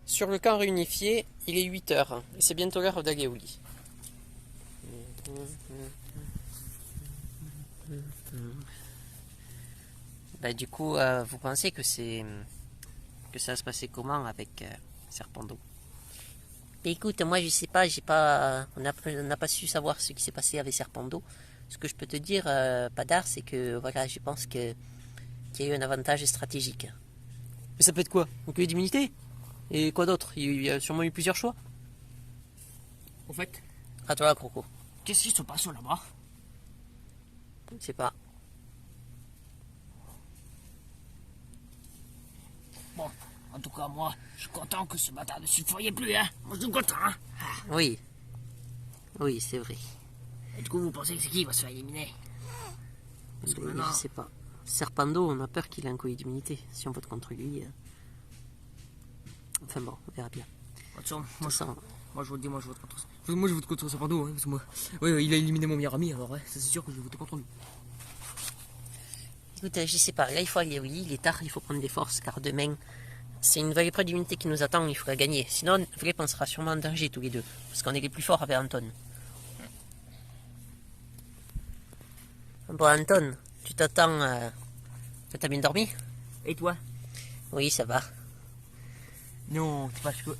Sur le camp réunifié, il est 8 heures et c'est bientôt l'heure d'aller au lit. Du coup, vous pensez que ça va se passer comment avec Serpando? Écoute, moi je sais pas, on n'a pas su savoir ce qui s'est passé avec Serpando. Ce que je peux te dire, Padar, c'est que voilà, je pense qu'il y a eu un avantage stratégique. Mais ça peut être quoi? Un collier d'immunité? Et quoi d'autre? Il y a sûrement eu plusieurs choix. En fait, À toi, Croco. qu'est-ce qui se passe là-bas? Je sais pas. Bon, en tout cas, moi, je suis content que ce bâtard ne s'y plus, hein. Moi, je suis content, hein. Oui. Oui, c'est vrai. Et du coup, vous pensez que c'est qui va se faire éliminer? Parce que maintenant... Je sais pas. Serpando, on a peur qu'il ait un collier d'immunité. Si on vote contre lui. Enfin bon, on verra bien. Moi, je vous le dis, moi, je vote contre ça. Moi, je vote contre Serpando, hein, parce que moi... Oui, il a éliminé mon meilleur ami, alors ouais, ça c'est sûr que je vais voter contre lui. Écoute, je sais pas. Là, il faut aller au lit. Il est tard, il faut prendre des forces, car demain, c'est une vraie épreuve d'immunité qui nous attend. Il faut la gagner. Sinon, Vlep, on sera sûrement en danger tous les deux. Parce qu'on est les plus forts avec Anton. Bon, Anton, tu t'attends. T'as bien dormi? Et toi? Oui, ça va. Non, c'est parce que...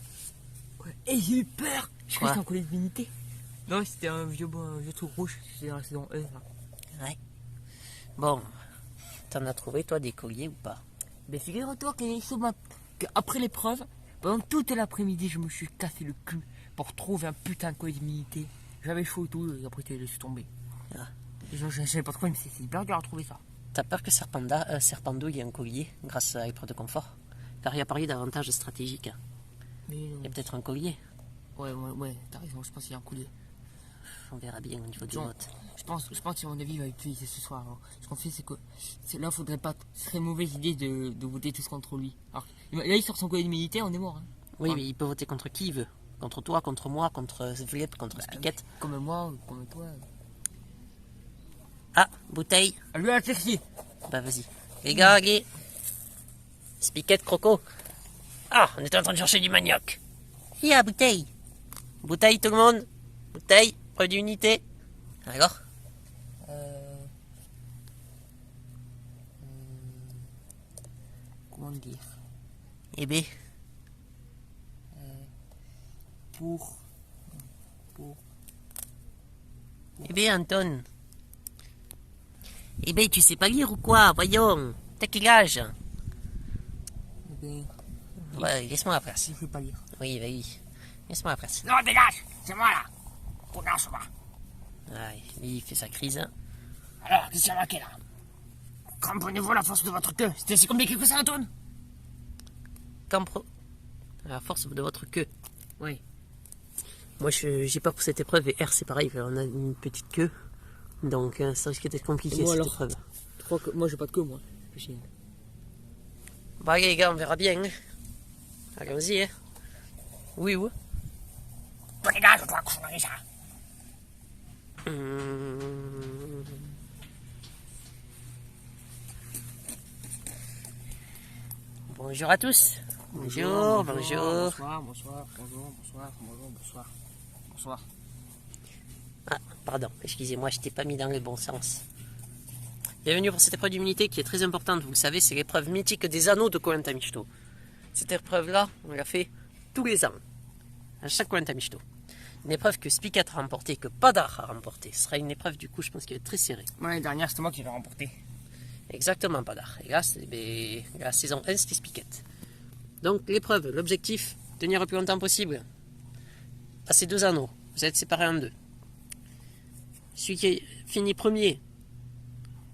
Et j'ai eu peur. Je crois que c'était un collier de divinité. Non, c'était un vieux truc rouge. C'était dans la saison 1. Là. Ouais. Bon, t'en as trouvé, toi, des colliers ou pas? Mais figure-toi qu'après l'épreuve, pendant toute l'après-midi, je me suis cassé le cul pour trouver un putain de collier d'immunité. J'avais chaud et tout, et après, je suis tombé. Ah. Je savais pas trop, mais c'est hyper dur à trouver ça. T'as peur que Serpando il y ait un collier grâce à l'épreuve de confort? Car il y a parlé d'avantages stratégiques. Mais Il y a peut-être un collier. Ouais, t'as raison, je pense qu'il y a un collier. On verra bien au niveau du vote. Je pense que mon avis il va utiliser ce soir. Alors, ce qu'on fait, c'est que là, faudrait pas. Ce serait une mauvaise idée de voter tous contre lui. Alors, là, il sort son collier d'immunité, on est mort. Hein. Oui, mais il peut voter contre qui il veut. Contre toi, contre moi, contre Vlep, contre Spiquette. Comme moi, comme toi. Ah, bouteille. Lui, la Chelsea. Bah vas-y. Les gars, allez. Spiquette, Croco. Ah, on était en train de chercher du manioc. Hier, bouteille. Bouteille, tout le monde. Bouteille, preuve d'unité. Alors? Comment dire? Eh bien. Pour. Eh bien, Anton. Eh bien, tu sais pas lire ou quoi? Voyons. T'as quel âge? Eh bien, Ouais, laisse-moi la place. je ne peux pas lire. Oui, vas-y. Laisse-moi la place. Non, dégage. C'est moi là. Connasse, moi. Ouais, lui, il fait sa crise. Hein. Alors, qu'est-ce qu'il y a marqué là? Cramponnez-vous à la force de votre queue. C'était si compliqué que ça, Antoine? Campro. À la force de votre queue. Oui. Moi, j'ai peur pour cette épreuve. Et R, c'est pareil. On a une petite queue. Donc, ça risque d'être compliqué, moi, cette alors épreuve. Je crois que moi, j'ai pas de queue, moi. Bon, allez, les gars, on verra bien. Hein. Allons-y. Hein. Oui, oui. Bon, les gars, je dois coucher ça. Bonjour à tous. Bonjour. Bonsoir. Ah, pardon, excusez-moi, je t'ai pas mis dans le bon sens. Bienvenue pour cette épreuve d'immunité qui est très importante. Vous le savez, c'est l'épreuve mythique des anneaux de Koh Lanta Michto. Cette épreuve-là, on la fait tous les ans, à chaque Koh Lanta Michto. Une épreuve que Spikat a remportée, que Padar a remportée. Ce sera une épreuve, du coup, je pense, qui va être très serrée. Ouais, l'année dernière, c'était moi qui l'ai remporté. Exactement, Padar. Et là, la saison 1, c'était Spikat. Donc, l'épreuve, l'objectif, tenir le plus longtemps possible à ces deux anneaux. Vous êtes séparés en deux. Celui qui finit premier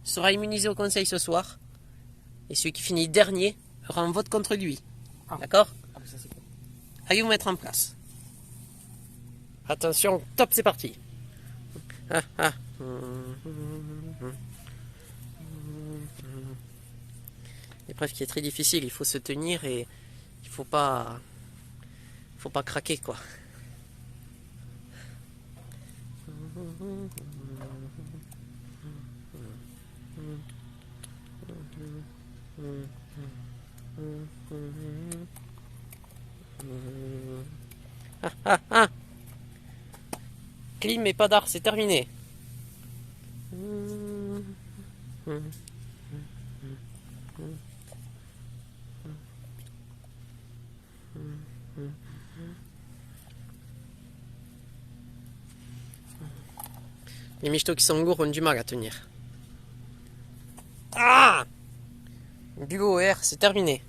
sera immunisé au conseil ce soir. Et celui qui finit dernier aura un vote contre lui. Ah. D'accord? Ah, mais ça, c'est cool. Allez vous mettre en place. Attention, top, c'est parti. L'épreuve qui est très difficile, il faut se tenir et il faut pas craquer quoi. Ah, ah, ah. Klim et pas d'art, c'est terminé. Les michtos qui sont lourds ont du mal à tenir. Ah! Bureau R, c'est terminé.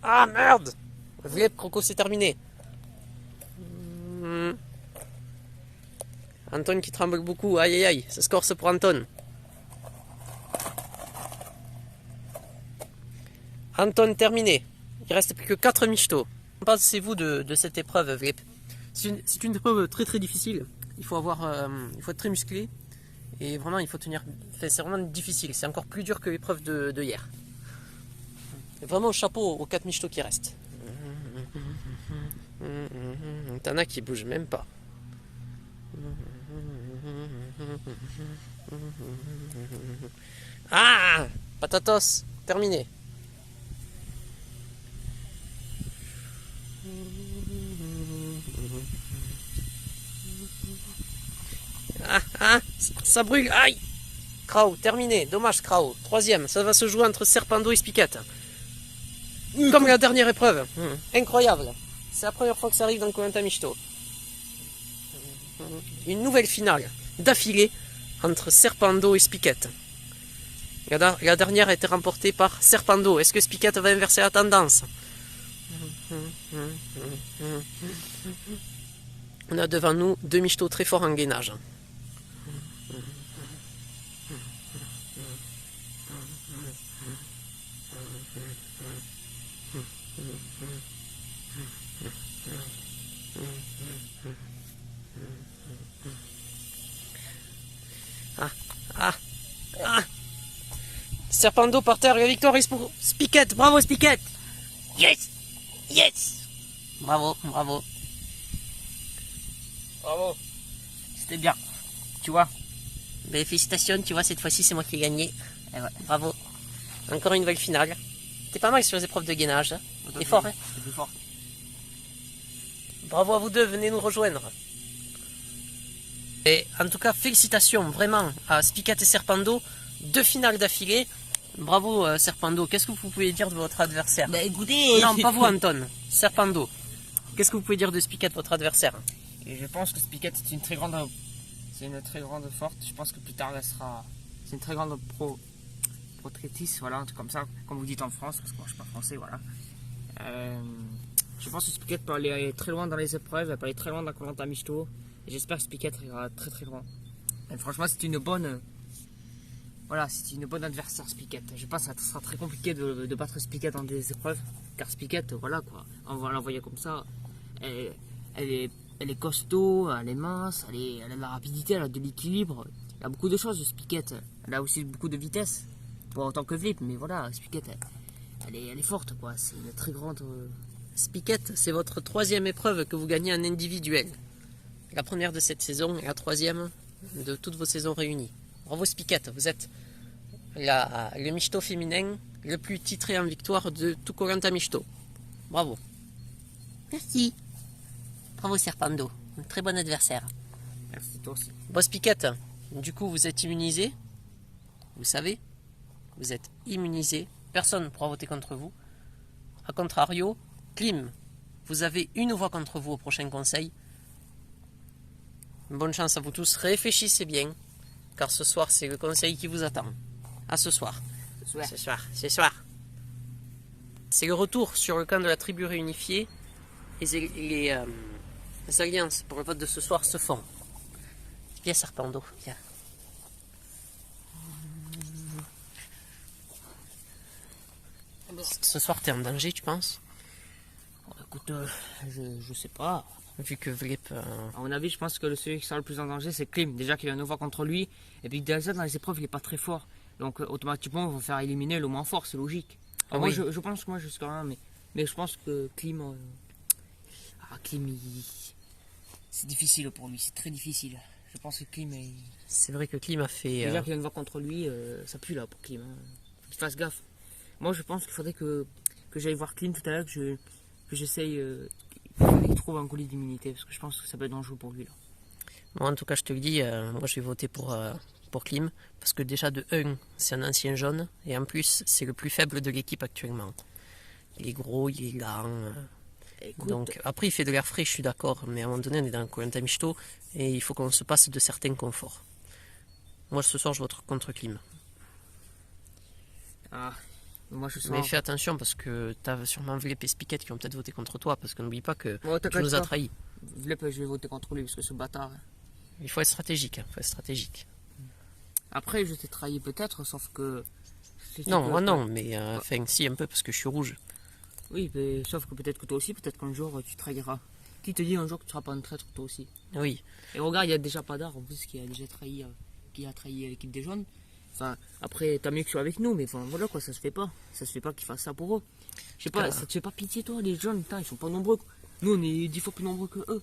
Ah merde! Vlep, Croco, c'est terminé. Anton qui tremble beaucoup, aïe aïe aïe, ça se corse pour Anton. Anton terminé. Il reste plus que 4 michtos. Que pensez-vous de cette épreuve, Vlep? C'est une épreuve très très difficile. Il faut être très musclé. Et vraiment, il faut tenir. Enfin, c'est vraiment difficile. C'est encore plus dur que l'épreuve de hier. Vraiment, chapeau aux 4 michtos qui restent. T'en as qui bougent même pas. Ah! Patatos, terminé. Ah, ah, ça brûle, aïe! Krau, terminé, dommage Krau. Troisième, ça va se jouer entre Serpando et Spiquette. Comme la dernière épreuve. Incroyable. C'est la première fois que ça arrive dans Koh-Lanta Mishito. Une nouvelle finale d'affilée entre Serpando et Spiquette. La dernière a été remportée par Serpando. Est-ce que Spiquette va inverser la tendance? On a devant nous 2 michtos très forts en gainage. Ah, ah, ah. Serpando par terre, la victoire est pour Spiquette. Bravo Spiquette. Yes, yes. Bravo, bravo. Bravo. C'était bien. Tu vois. Ben, félicitations, tu vois, cette fois-ci c'est moi qui ai gagné. Et ouais, bravo. Encore une nouvelle finale. T'es pas mal sur les épreuves de gainage. T'es fort, hein. T'es fort. Bravo à vous deux, venez nous rejoindre. Et en tout cas, félicitations vraiment à Spiquette et Serpando. 2 finales d'affilée. Bravo Serpando. Qu'est-ce que vous pouvez dire de votre adversaire? Bah écoutez... Non, pas vous Anton. Serpando. Qu'est-ce que vous pouvez dire de Spiquette, votre adversaire? Et je pense que Spiquette c'est une très grande forte. Je pense que plus tard elle sera... C'est une très grande protractrice, voilà, un truc comme ça, comme vous dites en France, parce que moi je suis pas français, voilà. Je pense que Spiquette peut aller très loin dans les épreuves, elle peut aller très loin dans Koh-Lanta Mishito. Et j'espère que Spiquette ira très très loin. Et franchement c'est une bonne... Voilà, c'est une bonne adversaire Spiquette. Je pense que ça sera très compliqué de battre Spiquette dans des épreuves. Car Spiquette, voilà quoi, on va l'envoyer comme ça. Elle est costaud, elle est mince, elle a de la rapidité, elle a de l'équilibre. Elle a beaucoup de choses, Spiquette. Elle a aussi beaucoup de vitesse. Pas autant que Vlip, mais voilà, Spiquette, elle est forte quoi. C'est une très grande... Spiquette, c'est votre 3e épreuve que vous gagnez en individuel. La première de cette saison et la 3e de toutes vos saisons réunies. Bravo Spiquette, vous êtes le michto féminin le plus titré en victoire de tout Koh-Lanta Mishito. Bravo. Merci. Bravo Serpando, un très bon adversaire. Merci toi aussi. Bon Spiquette, du coup vous êtes immunisé. Vous savez, vous êtes immunisé. Personne ne pourra voter contre vous. A contrario, Klim, vous avez une voix contre vous au prochain conseil. Bonne chance à vous tous, réfléchissez bien, car ce soir c'est le conseil qui vous attend. À ce soir. Ce soir. C'est le retour sur le camp de la tribu réunifiée et les alliances pour le vote de ce soir se font. Viens Serpando, viens. Ce soir t'es en danger tu penses? Écoute, je sais pas. Vu que Vlip... À mon avis, je pense que celui qui sera le plus en danger, c'est Klim. Déjà qu'il y a une voix contre lui. Et puis déjà, dans les épreuves, il est pas très fort. Donc automatiquement, on va faire éliminer le moins fort, c'est logique. Ah moi, oui. je pense que moi, jusqu'à là, mais je pense que Klim... Klim, c'est difficile pour lui, c'est très difficile. Je pense que Klim... C'est vrai que Klim a fait... Déjà qu'il y a une voix contre lui, ça pue là pour Klim. Hein. Faut qu'il fasse gaffe. Moi, je pense qu'il faudrait que que j'aille voir Clean tout à l'heure, que j'essaye qu'il trouve un colis d'immunité, parce que je pense que ça peut être dangereux pour lui là. Moi, en tout cas, je te le dis, moi je vais voter pour Klim, parce que déjà de 1, c'est un ancien jaune, et en plus, c'est le plus faible de l'équipe actuellement. Il est gros, il est lent. Écoute, Donc, après, il fait de l'air frais, je suis d'accord, mais à un moment donné, on est dans Koh-Lanta Mishito, et il faut qu'on se passe de certains conforts. Moi, ce soir, je vote contre Klim. moi je Mais sens. fais attention, parce que tu as sûrement vu les Piquet qui vont peut-être voter contre toi, parce que n'oublie pas que Bon, tu t'inquiète nous as pas. trahis. Vlep, je vais voter contre lui parce que ce bâtard. Il faut être stratégique, faut être stratégique. Après, je t'ai trahi peut-être, sauf que. Non, moi non, mais enfin, si, un peu, parce que je suis rouge. Oui, mais sauf que peut-être que toi aussi, peut-être qu'un jour tu trahiras. Qui te dit un jour que tu seras pas un traître toi aussi? Oui, Et regarde, il y a déjà Padar en plus qui a déjà trahi, qui a trahi l'équipe des jaunes. Enfin, après, t'as mieux que tu sois avec nous, mais enfin, voilà quoi, ça se fait pas. Ça se fait pas qu'ils fassent ça pour eux. Je sais pas, ça te fait pas pitié toi, les jeunes, putain, ils sont pas nombreux. Nous, on est 10 fois plus nombreux que eux.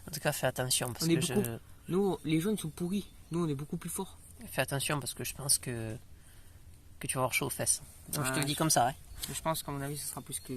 en tout cas, fais attention, parce On est que beaucoup. Nous, les jeunes sont pourris. Nous, on est beaucoup plus forts. Fais attention, parce que je pense que tu vas avoir chaud aux fesses. Donc, je te le Ouais, dis comme ça, hein. Je pense qu'à mon avis, ce sera plus que.